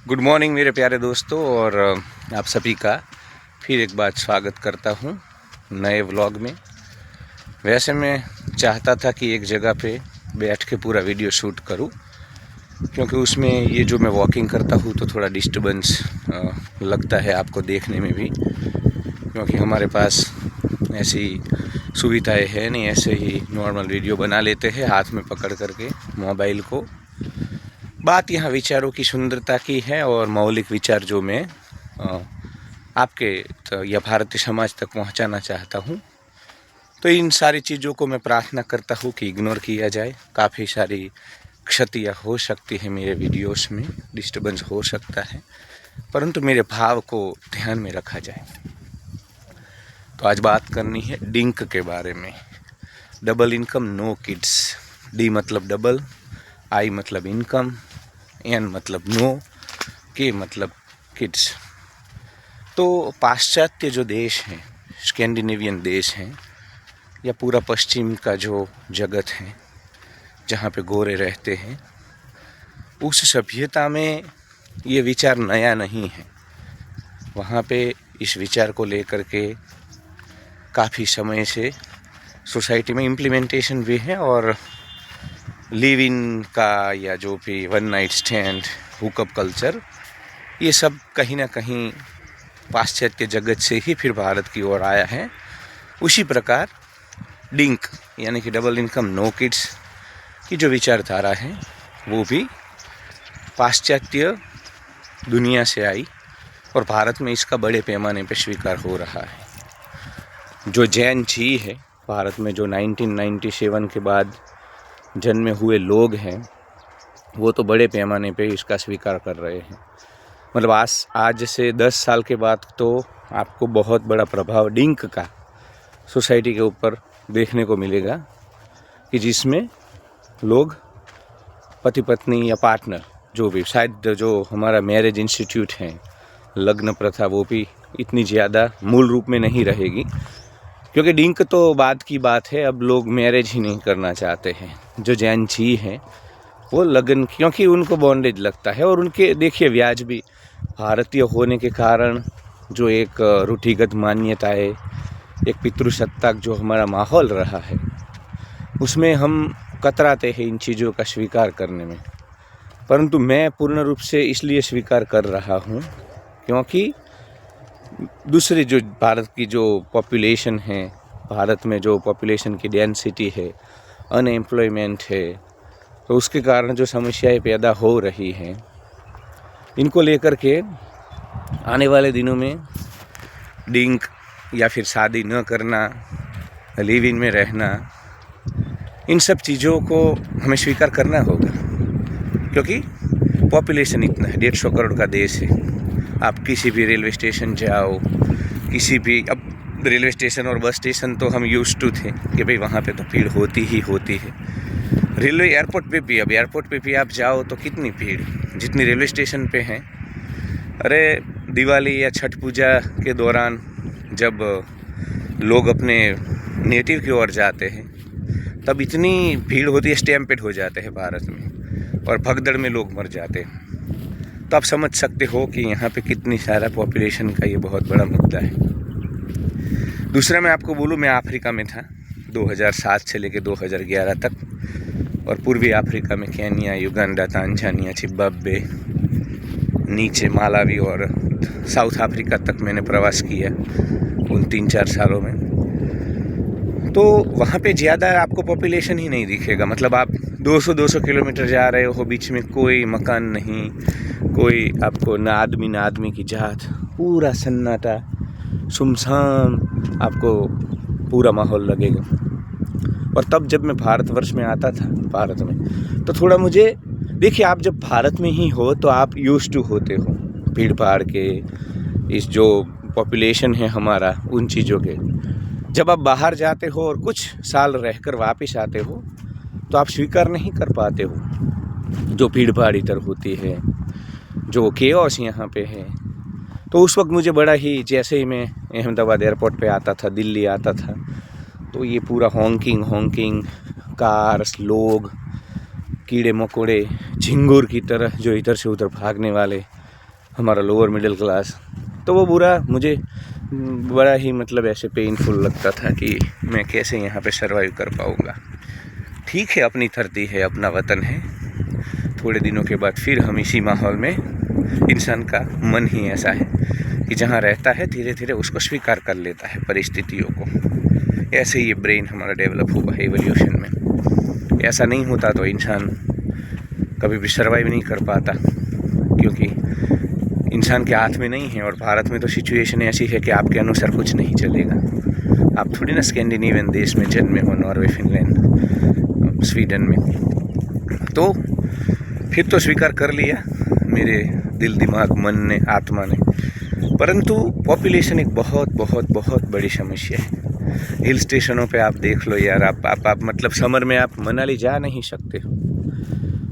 Good morning मेरे प्यारे दोस्तों, और आप सभी का फिर एक बार स्वागत करता हूं नए व्लॉग में। वैसे मैं चाहता था कि एक जगह पे बैठ के पूरा वीडियो शूट करूं, क्योंकि उसमें ये जो मैं वॉकिंग करता हूं तो थोड़ा डिस्टर्बेंस लगता है आपको देखने में भी, क्योंकि हमारे पास ऐसी सुविधाएं है नहीं। ऐसे ही नॉर्मल वीडियो बना लेते हैं हाथ में पकड़ करके मोबाइल को। बात यहाँ विचारों की सुंदरता की है और मौलिक विचार जो मैं आपके या भारतीय समाज तक पहुँचाना चाहता हूँ। तो इन सारी चीज़ों को मैं प्रार्थना करता हूँ कि इग्नोर किया जाए। काफ़ी सारी क्षतियाँ हो सकती है मेरे वीडियोस में, डिस्टर्बेंस हो सकता है, परंतु मेरे भाव को ध्यान में रखा जाए। तो आज बात करनी है डिंक के बारे में। Double income no kids. D मतलब डबल, आई मतलब इनकम, एन मतलब नो, के मतलब किड्स। तो पाश्चात्य जो देश हैं, स्कैंडिनेवियन देश हैं, या पूरा पश्चिम का जो जगत है जहाँ पे गोरे रहते हैं, उस सभ्यता में ये विचार नया नहीं है। वहाँ पे इस विचार को लेकर के काफ़ी समय से सोसाइटी में इम्प्लीमेंटेशन भी है, और लिव इन का या जो भी one night stand, hookup culture, ये सब कहीं ना कहीं पाश्चात्य जगत से ही फिर भारत की ओर आया है। उसी प्रकार डिंक यानी कि डबल इनकम नो किड्स की जो विचारधारा है वो भी पाश्चात्य दुनिया से आई, और भारत में इसका बड़े पैमाने पर स्वीकार हो रहा है। जो जैन जी है भारत में, जो 1997 के बाद जन्मे हुए लोग हैं, वो तो बड़े पैमाने पे इसका स्वीकार कर रहे हैं। मतलब आज से 10 साल के बाद तो आपको बहुत बड़ा प्रभाव डिंक का सोसाइटी के ऊपर देखने को मिलेगा, कि जिसमें लोग पति पत्नी या पार्टनर जो भी, शायद जो हमारा मैरिज इंस्टीट्यूट है, लग्न प्रथा, वो भी इतनी ज़्यादा मूल रूप में नहीं रहेगी, क्योंकि डिंक तो बाद की बात है। अब लोग मैरिज ही नहीं करना चाहते हैं। जो जैन जी हैं वो लगन, क्योंकि उनको बॉन्डेज लगता है, और उनके देखिए व्याज भी भारतीय होने के कारण जो एक रूढ़िगत मान्यताएं, एक पितृसत्ताक जो हमारा माहौल रहा है, उसमें हम कतराते हैं इन चीज़ों का स्वीकार करने में। परंतु मैं पूर्ण रूप से इसलिए स्वीकार कर रहा हूँ क्योंकि दूसरी जो भारत की जो पॉपुलेशन है, भारत में जो पॉपुलेशन की डेंसिटी है, अनएम्प्लॉयमेंट है, तो उसके कारण जो समस्याएं पैदा हो रही हैं, इनको लेकर के आने वाले दिनों में डिंक या फिर शादी न करना, लिव इन में रहना, इन सब चीज़ों को हमें स्वीकार करना होगा, क्योंकि पॉपुलेशन इतना है, 150 करोड़ का देश है। आप किसी भी रेलवे स्टेशन जाओ, किसी भी, अब रेलवे स्टेशन और बस स्टेशन तो हम यूज्ड टू थे कि भाई वहाँ पे तो भीड़ होती ही होती है। रेलवे एयरपोर्ट पे भी, अब एयरपोर्ट पे भी आप जाओ तो कितनी भीड़ जितनी रेलवे स्टेशन पे है। अरे दिवाली या छठ पूजा के दौरान जब लोग अपने नेटिव की ओर जाते हैं, तब इतनी भीड़ होती है, स्टैम्पेड हो जाते हैं भारत में, और भगदड़ में लोग मर जाते हैं। तो आप समझ सकते हो कि यहाँ पे कितनी सारा पॉपुलेशन का ये बहुत बड़ा मुद्दा है। दूसरा मैं आपको बोलूँ, मैं अफ्रीका में था 2007 से लेकर 2011 तक, और पूर्वी अफ्रीका में केन्या, युगांडा, तांजानिया, जिम्बाब्वे, नीचे मालावी और साउथ अफ्रीका तक मैंने प्रवास किया उन 3-4 सालों में। तो वहाँ पे ज़्यादा आपको पॉपुलेशन ही नहीं दिखेगा। मतलब आप 200 किलोमीटर जा रहे हो, बीच में कोई मकान नहीं, कोई आपको ना आदमी की जात, पूरा सन्नाटा, सुनसान आपको पूरा माहौल लगेगा। और तब जब मैं भारतवर्ष में आता था, भारत में, तो थोड़ा मुझे, देखिए आप जब भारत में ही हो तो आप यूज्ड टू होते हो भीड़ भाड़ के, इस जो पॉपुलेशन है हमारा, उन चीज़ों के। जब आप बाहर जाते हो और कुछ साल रहकर वापस आते हो, तो आप स्वीकार नहीं कर पाते हो जो भीड़ भाड़ इधर होती है, जो केओस यहाँ पे है। तो उस वक्त मुझे बड़ा ही, जैसे ही मैं अहमदाबाद एयरपोर्ट पे आता था, दिल्ली आता था, तो ये पूरा हॉन्किंग कार्स, लोग, कीड़े मकोड़े, झिंगुर की तरह जो इधर से उधर भागने वाले, हमारा लोअर मिडिल क्लास। तो वो बुरा मुझे बड़ा ही मतलब ऐसे पेनफुल लगता था कि मैं कैसे यहाँ पे सरवाइव कर पाऊँगा। ठीक है, अपनी धरती है, अपना वतन है। थोड़े दिनों के बाद फिर हम इसी माहौल में, इंसान का मन ही ऐसा है कि जहाँ रहता है धीरे धीरे उसको स्वीकार कर लेता है परिस्थितियों को। ऐसे ही ये ब्रेन हमारा डेवलप हुआ है एवोल्यूशन में। ऐसा नहीं होता तो इंसान कभी भी सर्वाइव नहीं कर पाता, क्योंकि इंसान के हाथ में नहीं है। और भारत में तो सिचुएशन ऐसी है कि आपके अनुसार कुछ नहीं चलेगा। आप थोड़ी ना स्कैंडिनेवियन देश में जन्मे हो, नॉर्वे, फिनलैंड, स्वीडन में। तो फिर तो स्वीकार कर लिया मेरे दिल, दिमाग, मन ने, आत्मा ने। परंतु पॉपुलेशन एक बहुत बहुत बहुत बड़ी समस्या है। हिल स्टेशनों पे आप देख लो यार, आप मतलब समर में आप मनाली जा नहीं सकते हो।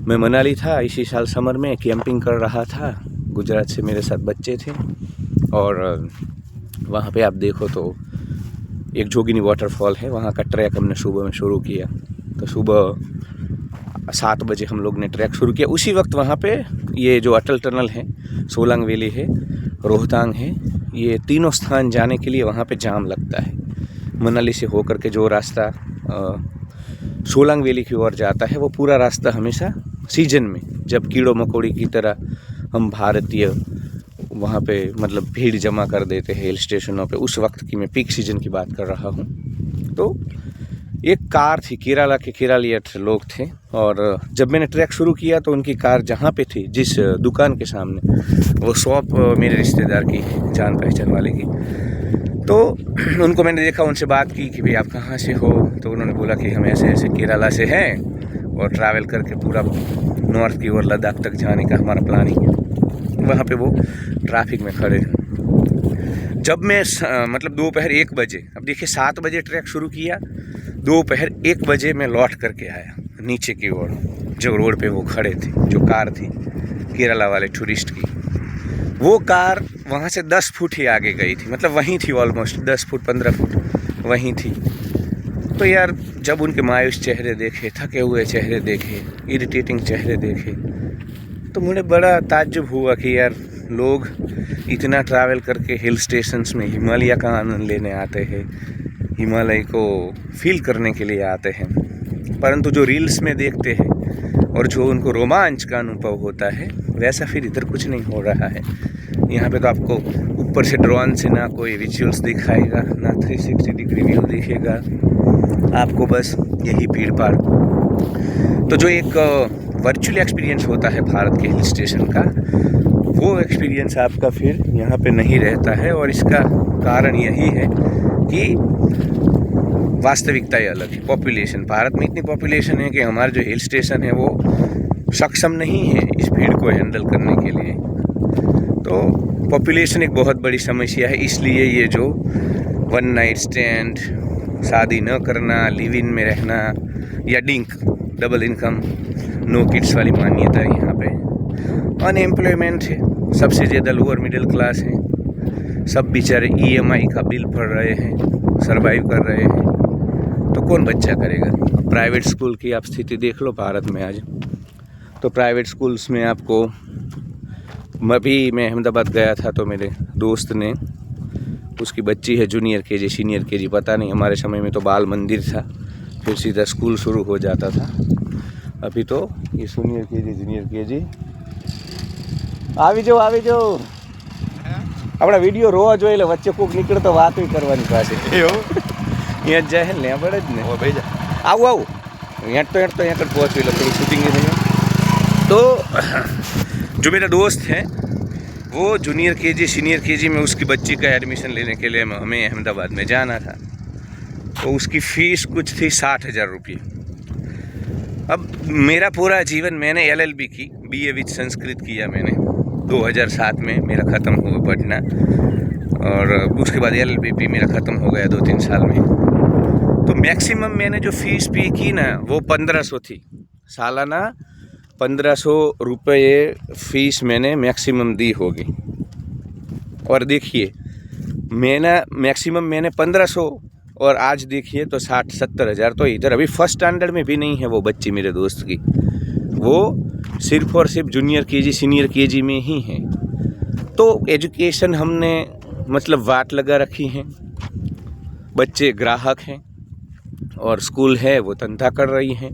मैं मनाली था इसी साल समर में, कैंपिंग कर रहा था। गुजरात से मेरे साथ बच्चे थे और वहाँ पे आप देखो तो एक जोगिनी वाटरफॉल है, वहाँ का ट्रैक हमने सुबह में शुरू किया। तो सुबह 7 बजे हम लोग ने ट्रैक शुरू किया। उसी वक्त वहाँ पे ये जो अटल टनल है, सोलांग वैली है, रोहतांग है, ये तीनों स्थान जाने के लिए वहाँ पे जाम लगता है। मनाली से होकर के जो रास्ता सोलांग वैली की ओर जाता है, वो पूरा रास्ता हमेशा सीजन में, जब कीड़ों मकोड़ी की तरह हम भारतीय वहाँ पे मतलब भीड़ जमा कर देते हैं हिल स्टेशनों पे, उस वक्त की मैं पीक सीजन की बात कर रहा हूँ। तो एक कार थी, केरला के केरलियट लोग थे, और जब मैंने ट्रैक शुरू किया तो उनकी कार जहाँ पे थी, जिस दुकान के सामने, वो शॉप मेरे रिश्तेदार की, जान पहचान वाले की। तो उनको मैंने देखा, उनसे बात की कि भाई आप कहाँ से हो। तो उन्होंने बोला कि हम ऐसे ऐसे केरला से हैं और ट्रैवल करके पूरा नॉर्थ की ओर लद्दाख तक जाने का हमारा प्लानिंग है। वहाँ पे वो ट्रैफिक में खड़े हैं। जब मैं मतलब दोपहर 1 बजे, अब देखिए 7 बजे ट्रैक शुरू किया, दोपहर 1 बजे मैं लौट करके आया नीचे की ओर, जो रोड पे वो खड़े थे, जो कार थी केरला वाले टूरिस्ट की। वो कार वहाँ से 10 फुट ही आगे गई थी, मतलब वहीं थी, ऑलमोस्ट 10 फुट 15 फुट वहीं थी। तो यार जब उनके मायूस चेहरे देखे, थके हुए चेहरे देखे, इरिटेटिंग चेहरे देखे, तो मुझे बड़ा ताज्जुब हुआ कि यार लोग इतना ट्रैवल करके हिल स्टेशंस में हिमालय का आनंद लेने आते हैं, हिमालय को फील करने के लिए आते हैं, परंतु जो रील्स में देखते हैं और जो उनको रोमांच का अनुभव होता है, वैसा फिर इधर कुछ नहीं हो रहा है। यहाँ पे तो आपको ऊपर से ड्रोन से ना कोई विजुअल्स दिखाएगा, ना 360 डिग्री व्यू दिखेगा, आपको बस यही भीड़ भाड़। तो जो एक वर्चुअल एक्सपीरियंस होता है भारत के हिल स्टेशन का, वो एक्सपीरियंस आपका फिर यहाँ पे नहीं रहता है। और इसका कारण यही है कि वास्तविकता ही अलग है। पॉपुलेशन, भारत में इतनी पॉपुलेशन है कि हमारे जो हिल स्टेशन है वो सक्षम नहीं है इस भीड़ को हैंडल करने के लिए। तो पॉपुलेशन एक बहुत बड़ी समस्या है। इसलिए ये जो वन नाइट स्टैंड, शादी न करना, लिव इन में रहना, या DINK, double income, no kids वाली मान्यता है यहाँ पे। अनएम्प्लॉयमेंट है, सबसे ज़्यादा लोअर मिडिल क्लास हैं, सब बेचारे EMI का बिल भर रहे हैं, सर्वाइव कर रहे हैं। तो कौन बच्चा करेगा। प्राइवेट स्कूल की आप स्थिति देख लो भारत में आज। तो प्राइवेट स्कूल्स में आपको, मैं अहमदाबाद गया था तो मेरे दोस्त ने, उसकी बच्ची है जूनियर KG सीनियर KG, पता नहीं, हमारे समय में तो बाल मंदिर था, फिर सीधा स्कूल शुरू हो जाता था। अभी तो ये सीनियर KG जूनियर KG। આવી જો આપણા વિડીયો રોવા જોઈએ, એટલે વચ્ચે કોઈક નીકળે તો વાત કરવાની પાસે અહીંયા જાય ને પડે જ ને। આવું હેઠતો અહીંયા પહોંચવી લો, થોડી શૂટિંગ થઈ। तो जो मेरा दोस्त है वो जूनियर KG सीनियर KG में उसकी बच्ची का एडमिशन लेने के लिए हमें अहमदाबाद में जाना था। तो उसकी फ़ीस कुछ थी 60,000 रुपये। अब मेरा पूरा जीवन, मैंने LLB की, BA विद संस्कृत किया मैंने 2007 में, मेरा ख़त्म हुआ पढ़ना, और उसके बाद LLB मेरा ख़त्म हो गया 2-3 साल में। तो मैक्सिमम मैंने जो फ़ीस पे की ना, वो 1500 थी, सालाना 1500 रुपये फ़ीस मैंने मैक्सिमम दी होगी। और देखिए मैक्सिमम मैंने 1500, और आज देखिए तो 60-70 हज़ार। तो इधर अभी फर्स्ट स्टैंडर्ड में भी नहीं है वो बच्ची मेरे दोस्त की, वो सिर्फ और सिर्फ जूनियर KG सीनियर KG में ही है। तो एजुकेशन हमने मतलब वाट लगा रखी है, बच्चे ग्राहक हैं और स्कूल है वो धंधा कर रही हैं।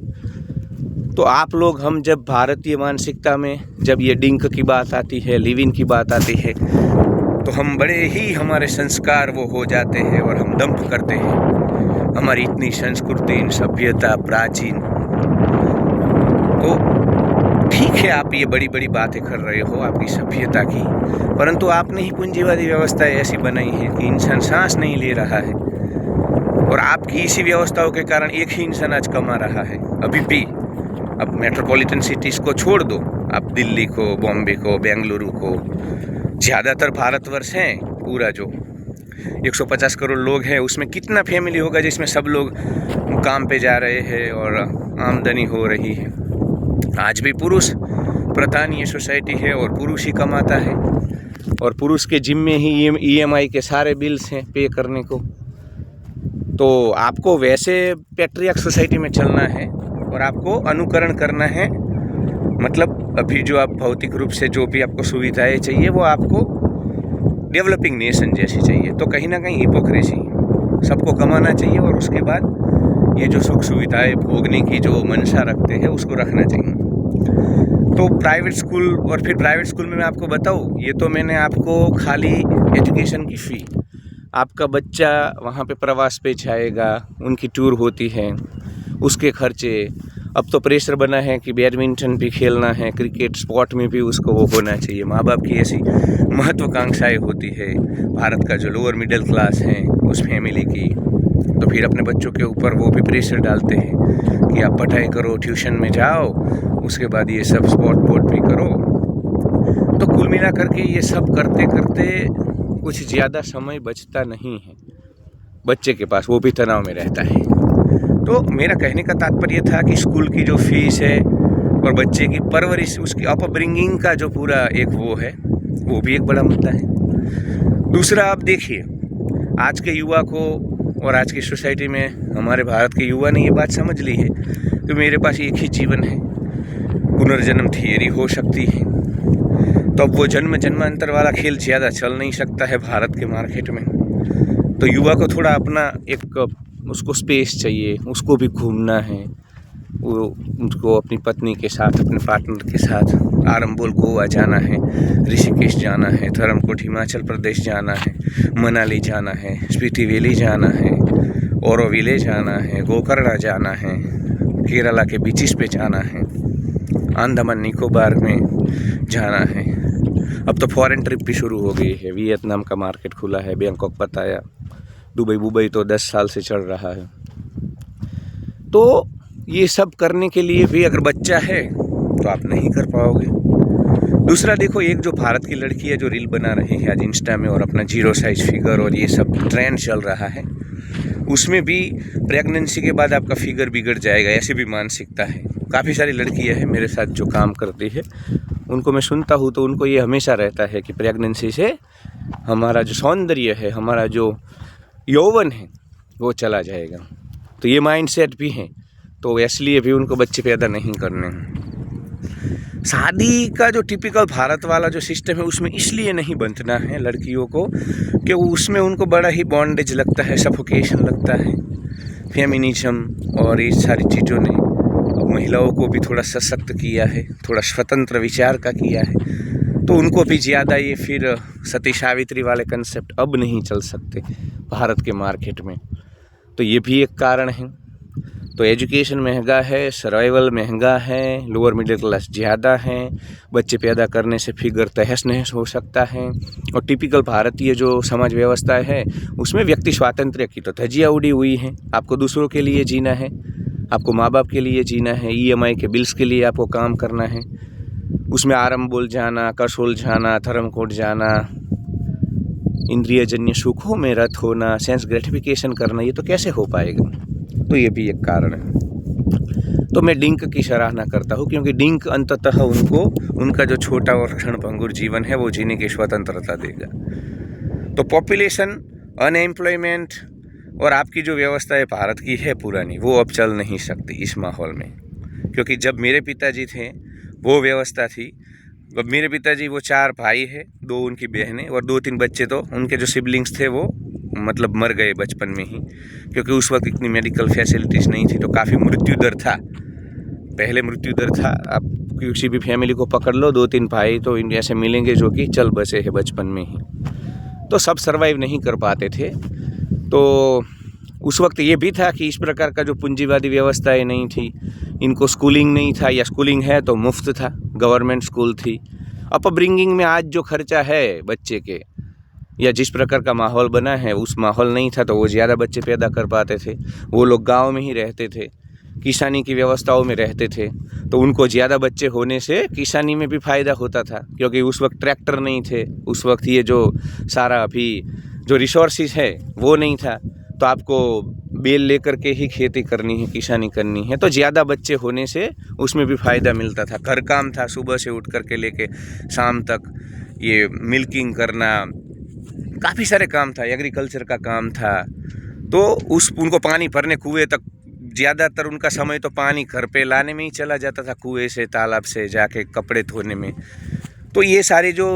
तो आप लोग, हम जब भारतीय मानसिकता में जब ये डिंक की बात आती है, लिव इन की बात आती है, तो हम बड़े ही हमारे संस्कार वो हो जाते हैं और हम डंप करते हैं हमारी इतनी संस्कृति, सभ्यता, प्राचीन। तो ठीक है, आप ये बड़ी बड़ी बातें कर रहे हो आपकी सभ्यता की, परंतु आपने ही पूंजीवादी व्यवस्था ऐसी बनाई है कि इंसान सांस नहीं ले रहा है और आपकी इसी व्यवस्थाओं के कारण एक ही इंसान आज कमा रहा है अभी भी। अब मेट्रोपॉलिटन सिटीज़ को छोड़ दो, आप दिल्ली को, बॉम्बे को, बेंगलुरु को, ज़्यादातर भारतवर्ष हैं पूरा जो 150 करोड़ लोग हैं, उसमें कितना फैमिली होगा जिसमें सब लोग काम पे जा रहे हैं और आमदनी हो रही है। आज भी पुरुष प्रधान ये सोसाइटी है और पुरुष ही कमाता है और पुरुष के जिम्मे ही EMI के सारे बिल्स हैं पे करने को। तो आपको वैसे पैट्रियार्क सोसाइटी में चलना है और आपको अनुकरण करना है, मतलब अभी जो आप भौतिक रूप से जो भी आपको सुविधाएं चाहिए वो आपको डेवलपिंग नेशन जैसी चाहिए। तो कहीं ना कहीं हिपोक्रेसी, सबको कमाना चाहिए और उसके बाद ये जो सुख सुविधाएं भोगने की जो मंशा रखते हैं उसको रखना चाहिए। तो प्राइवेट स्कूल, और फिर प्राइवेट स्कूल में मैं आपको बताऊँ, ये तो मैंने आपको खाली एजुकेशन की फ़ी, आपका बच्चा वहाँ पे प्रवास पे जाएगा, उनकी टूर होती है, उसके खर्चे। अब तो प्रेशर बना है कि बैडमिंटन भी खेलना है, क्रिकेट स्पोर्ट में भी उसको वो होना चाहिए। माँ बाप की ऐसी महत्वाकांक्षाएं होती है, भारत का जो लोअर मिडिल क्लास है उस फैमिली की, तो फिर अपने बच्चों के ऊपर वो भी प्रेशर डालते हैं कि आप पढ़ाई करो, ट्यूशन में जाओ, उसके बाद ये सब स्पोर्ट बोर्ड भी करो। तो कुल मिला करके ये सब करते करते कुछ ज़्यादा समय बचता नहीं है बच्चे के पास, वो भी तनाव में रहता है। तो मेरा कहने का तात्पर्य था कि स्कूल की जो फीस है और बच्चे की परवरिश, उसकी अपब्रिंगिंग का जो पूरा एक वो है, वो भी एक बड़ा मुद्दा है। दूसरा, आप देखिए आज के युवा को और आज की सोसाइटी में हमारे भारत के युवा ने ये बात समझ ली है कि मेरे पास एक ही जीवन है, पुनर्जन्म थियरी हो सकती है। तो अब वो जन्मांतर वाला खेल ज़्यादा चल नहीं सकता है भारत के मार्केट में। तो युवा को थोड़ा अपना एक उसको स्पेस चाहिए, उसको भी घूमना है, वो उसको अपनी पत्नी के साथ, अपने पार्टनर के साथ आरंबोल गोवा जाना है, ऋषिकेश जाना है, धर्मकोट हिमाचल प्रदेश जाना है, मनाली जाना है, स्पीति वैली जाना है, ओरोविले जाना है, गोकर्णा जाना है, केरला के बीचेस पे जाना है, अंडमान निकोबार में जाना है। अब तो फॉरेन ट्रिप भी शुरू हो गई है, वियतनाम का मार्केट खुला है, बैंकॉक बताया, दुबई तो 10 साल से चल रहा है। तो ये सब करने के लिए भी अगर बच्चा है तो आप नहीं कर पाओगे। दूसरा देखो, एक जो भारत की लड़की है जो रील बना रही है आज इंस्टा में और अपना 0 साइज फिगर और ये सब ट्रेंड चल रहा है, उसमें भी प्रेगनेंसी के बाद आपका फिगर बिगड़ जाएगा, ऐसी भी मानसिकता है। काफ़ी सारी लड़कियां हैं मेरे साथ जो काम करती है, उनको मैं सुनता हूँ तो उनको ये हमेशा रहता है कि प्रेगनेंसी से हमारा जो सौंदर्य है, हमारा जो यौवन है वो चला जाएगा। तो ये माइंडसेट भी है, तो इसलिए भी उनको बच्चे पैदा नहीं करने हैं। शादी का जो टिपिकल भारत वाला जो सिस्टम है उसमें इसलिए नहीं बंधना है लड़कियों को कि उसमें उनको बड़ा ही बॉन्डेज लगता है, सफोकेशन लगता है। फेमिनिज्म और ये सारी चीज़ों ने महिलाओं को भी थोड़ा सशक्त किया है, थोड़ा स्वतंत्र विचार का किया है, तो उनको भी ज़्यादा ये फिर सती सावित्री वाले कंसेप्ट अब नहीं चल सकते भारत के मार्केट में। तो ये भी एक कारण है। तो एजुकेशन महंगा है, सर्वाइवल महंगा है, लोअर मिडिल क्लास ज़्यादा है, बच्चे पैदा करने से फिगर तहस नहस हो सकता है। और टिपिकल भारतीय जो समाज व्यवस्था है उसमें व्यक्ति स्वातंत्र्य की तो धज्जियाँ उड़ी हुई हैं। आपको दूसरों के लिए जीना है, आपको माँ बाप के लिए जीना है, EMI के बिल्स के लिए आपको काम करना है, उसमें आरंबोल जाना, कसोल जाना, धर्मकोट जाना, इंद्रियजन्य सुखों में रत होना, सेंस ग्रेटिफिकेशन करना, ये तो कैसे हो पाएगा। तो ये भी एक कारण है। तो मैं डिंक की सराहना करता हूँ क्योंकि डिंक अंततः उनको उनका जो छोटा और क्षणभंगुर जीवन है वो जीने की स्वतंत्रता देगा। तो पॉपुलेशन, अनएम्प्लॉयमेंट और आपकी जो व्यवस्था है भारत की है पुरानी, वो अब चल नहीं सकती इस माहौल में। क्योंकि जब मेरे पिताजी थे वो व्यवस्था थी, अब मेरे पिताजी वो 4 भाई है, 2 उनकी बहनें और 2-3 बच्चे, तो उनके जो सिबलिंग्स थे वो मतलब मर गए बचपन में ही, क्योंकि उस वक्त इतनी मेडिकल फैसिलिटीज़ नहीं थी, तो काफ़ी मृत्यु दर था, पहले मृत्यु दर था। आप किसी भी फैमिली को पकड़ लो, 2-3 भाई तो इंडिया से मिलेंगे जो कि चल बसे हैं बचपन में ही, तो सब सर्वाइव नहीं कर पाते थे। तो उस वक्त ये भी था कि इस प्रकार का जो पूंजीवादी व्यवस्थाएं नहीं थी, इनको स्कूलिंग नहीं था, या स्कूलिंग है तो मुफ्त था, गवर्नमेंट स्कूल थी। अपब्रिंगिंग में आज जो खर्चा है बच्चे के, या जिस प्रकार का माहौल बना है, उस माहौल नहीं था, तो वो ज़्यादा बच्चे पैदा कर पाते थे। वो लोग गांव में ही रहते थे, किसानी की व्यवस्थाओं में रहते थे, तो उनको ज़्यादा बच्चे होने से किसानी में भी फ़ायदा होता था, क्योंकि उस वक्त ट्रैक्टर नहीं थे, उस वक्त ये जो सारा अभी जो रिसोर्सेज है वो नहीं था, तो आपको बेल लेकर के ही खेती करनी है, किसानी करनी है, तो ज़्यादा बच्चे होने से उसमें भी फ़ायदा मिलता था। घर काम था, सुबह से उठ कर के लेके शाम तक ये मिल्किंग करना, काफ़ी सारे काम था, एग्रीकल्चर का काम था। तो उनको पानी भरने कुएँ तक, ज़्यादातर उनका समय तो पानी घर पे लाने में ही चला जाता था, कुएँ से, तालाब से जाके कपड़े धोने में। तो ये सारे जो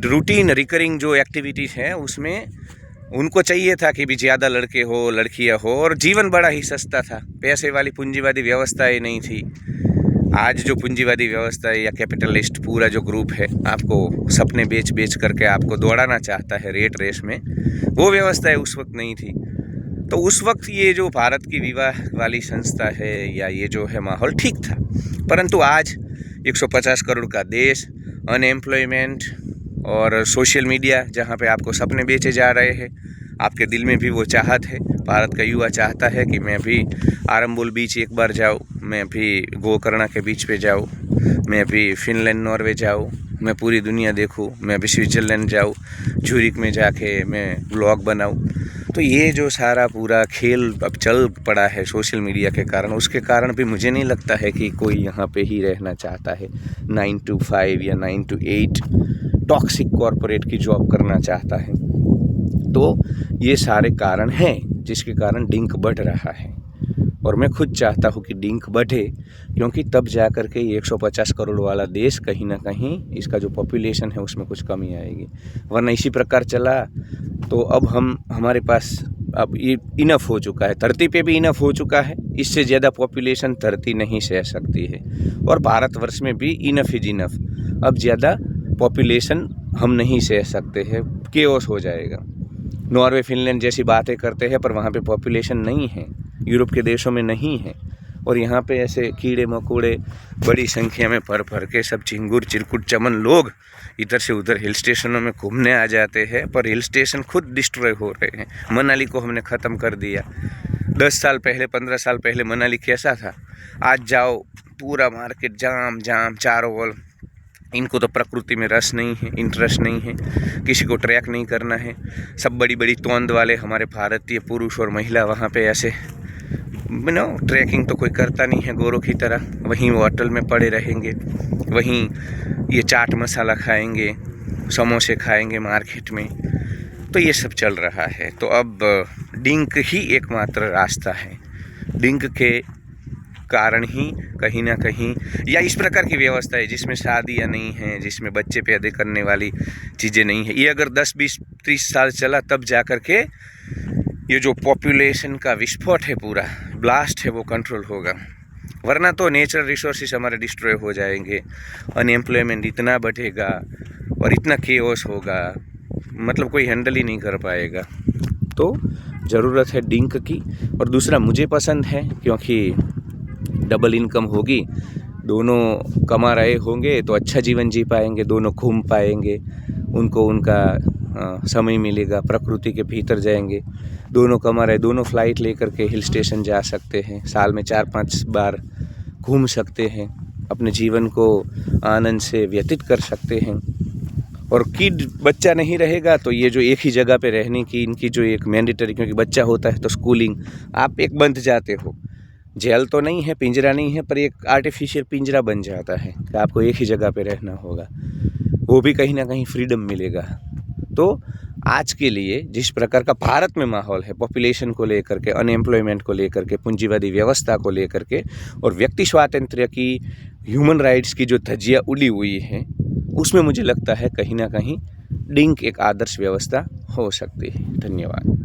रूटीन रिकरिंग जो एक्टिविटीज़ हैं, उसमें उनको चाहिए था कि भी ज़्यादा लड़के हो, लड़कियां हो, और जीवन बड़ा ही सस्ता था, पैसे वाली पूंजीवादी व्यवस्थाएं नहीं थी। आज जो पूंजीवादी व्यवस्था है या कैपिटलिस्ट पूरा जो ग्रुप है, आपको सपने बेच बेच करके आपको दौड़ाना चाहता है रेट रेस में, वो व्यवस्थाएं उस वक्त नहीं थी। तो उस वक्त ये जो भारत की विवाह वाली संस्था है, या ये जो है माहौल ठीक था। परंतु आज 150 करोड़ का देश, अनएम्प्लॉयमेंट और सोशल मीडिया जहाँ पे आपको सपने बेचे जा रहे हैं, आपके दिल में भी वो चाहत है, भारत का युवा चाहता है कि मैं भी आरंबोल बीच एक बार जाऊँ, मैं भी गोकर्णा के बीच पे जाऊँ, मैं भी फिनलैंड नॉर्वे जाऊँ, मैं पूरी दुनिया देखूँ, मैं भी स्विट्ज़रलैंड जाऊँ, झूरिक में जाके मैं ब्लॉग बनाऊँ। तो ये जो सारा पूरा खेल अब चल पड़ा है सोशल मीडिया के कारण, उसके कारण भी मुझे नहीं लगता है कि कोई यहाँ पे ही रहना चाहता है, 9 to 5 या 9 to 8 टॉक्सिक कॉरपोरेट की जॉब करना चाहता है। तो ये सारे कारण हैं जिसके कारण डिंक बढ़ रहा है, और मैं खुद चाहता हूँ कि डिंक बढ़े, क्योंकि तब जा कर के 150 करोड़ वाला देश कहीं ना कहीं इसका जो पॉपुलेशन है उसमें कुछ कमी आएगी। वरना इसी प्रकार चला तो अब हमारे पास अब ये इनफ हो चुका है, धरती पे भी इनफ हो चुका है, इससे ज़्यादा पॉपुलेशन धरती नहीं सह सकती है, और भारतवर्ष में भी इनफ इज इनफ, अब ज़्यादा पॉपुलेशन हम नहीं सह सकते हैं, केओस हो जाएगा। नॉर्वे फिनलैंड जैसी बातें करते हैं, पर वहाँ पे पॉपुलेशन नहीं है, यूरोप के देशों में नहीं है, और यहाँ पे ऐसे कीड़े मकोड़े बड़ी संख्या में भर के सब चिंगुर चिरकुट चमन लोग इधर से उधर हिल स्टेशनों में घूमने आ जाते हैं, पर हिल स्टेशन खुद डिस्ट्रॉय हो रहे हैं। मनाली को हमने ख़त्म कर दिया। 10 साल पहले, 15 साल पहले मनाली कैसा था? आज जाओ पूरा मार्केट जाम जाम चारों ओर। इनको तो प्रकृति में रस नहीं है, इंटरेस्ट नहीं है, किसी को ट्रैक नहीं करना है। सब बड़ी बड़ी तोंद वाले हमारे भारतीय पुरुष और महिला वहाँ पे ऐसे ट्रैकिंग तो कोई करता नहीं है गोरों की तरह, वहीं वो होटल में पड़े रहेंगे, वहीं ये चाट मसाला खाएंगे, समोसे खाएंगे मार्केट में। तो ये सब चल रहा है। तो अब डिंक ही एकमात्र रास्ता है। डिंक के कारण ही कहीं ना कहीं, या इस प्रकार की व्यवस्था है जिसमें शादियाँ नहीं हैं, जिसमें बच्चे पैदा करने वाली चीज़ें नहीं है, ये अगर 10, 20, 30 साल चला तब जा कर के ये जो पॉपुलेशन का विस्फोट है, पूरा ब्लास्ट है, वो कंट्रोल होगा। वरना तो नेचुरल रिसोर्सेज हमारे डिस्ट्रॉय हो जाएंगे, अनएम्प्लॉयमेंट इतना बढ़ेगा और इतना केओस होगा, मतलब कोई हैंडल ही नहीं कर पाएगा। तो ज़रूरत है डिंक की। और दूसरा मुझे पसंद है क्योंकि डबल इनकम होगी, दोनों कमा रहे होंगे तो अच्छा जीवन जी पाएंगे, दोनों घूम पाएंगे, उनको उनका समय मिलेगा, प्रकृति के भीतर जाएंगे, दोनों कमा रहे, दोनों फ्लाइट लेकर के हिल स्टेशन जा सकते हैं, साल में 4-5 बार घूम सकते हैं, अपने जीवन को आनंद से व्यतीत कर सकते हैं। और किड बच्चा नहीं रहेगा तो ये जो एक ही जगह पे रहने की इनकी जो एक मैंडेटरी, क्योंकि बच्चा होता है तो स्कूलिंग, आप एक बंध जाते हो, जेल तो नहीं है, पिंजरा नहीं है, पर एक आर्टिफिशियल पिंजरा बन जाता है कि आपको एक ही जगह पे रहना होगा, वो भी कहीं ना कहीं फ्रीडम मिलेगा। तो आज के लिए जिस प्रकार का भारत में माहौल है, पॉपुलेशन को लेकर के, अनएम्प्लॉयमेंट को लेकर के, पूंजीवादी व्यवस्था को लेकर के और व्यक्ति स्वातंत्र्य की, ह्यूमन राइट्स की जो धज्जियाँ उड़ी हुई हैं, उसमें मुझे लगता है कहीं ना कहीं डिंक एक आदर्श व्यवस्था हो सकती है। धन्यवाद।